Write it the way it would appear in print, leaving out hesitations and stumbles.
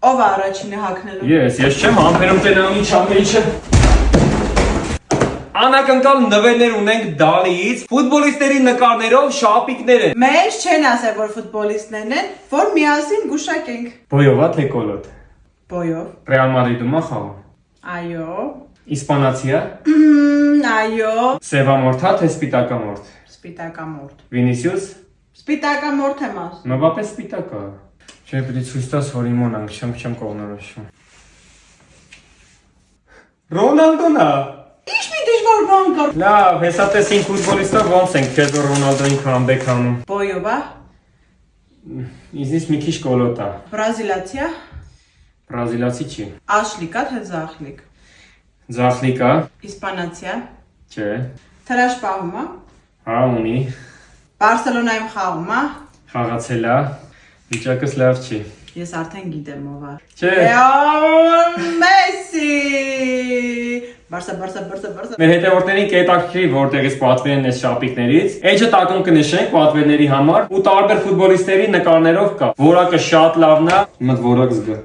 Ով է առաջինը հագնելու։ Ես չեմ համբերում տենամի չամեիչը։ Անակնկալ նվերներ ունենք Դալիից, ֆուտբոլիստների նկարներով շապիկներ են։ Մեզ չեն ասել, որ ֆուտբոլիստներն են, որ միասին գուշակենք։ Բոյովա թե կոլոտ։ Բոյով։ Ռեալ Մադրիդում է խաղում։ Այո։ Իսպանացիա։ Այո։ Սևամորթա թե սպիտակամորթ։ Սպիտակամորթ։ Վինիսիուս։ Սպիտակամորթ եմ ասում։ Մբապե սպիտակա։ Չէ, պետք է ցույց տաս, որ իմանանք, չեմ կողնորոշում։ Ռոնալդոն է։ Ինչ մի դժվար բան կար։ Լավ, հեսա տեսին ֆուտբոլիստը ոնց ենք, թե որ Ռոնալդոին քամբեք անում։ Բոյով է։ Իզնից մի քիչ կոլոտ է։ Բրազիլացիա։ Բրազիլացի չի։ Աշլիկա թե զախլիկ։ Ձախլիկա։ Իսպանացիա։ Չէ։ Թրաշ պահում է։ Հա ունի։ Բարսելոնայում խաղում է։ Խաղացել է։ Վիճակս լավ չի։ Ես արդեն գիտեմ ով է։ Չէ։ Մեսսի։ Բարսա։ Մեր հետևորդներին կետաքրի որտեղից պատվեր են այս շապիկներից։ Էջը տակում կնշենք պատվերների համար ու տարբեր ֆուտբոլիստերի նկարներով կա։ Որակը շատ լավն է, մտ որակ զգա։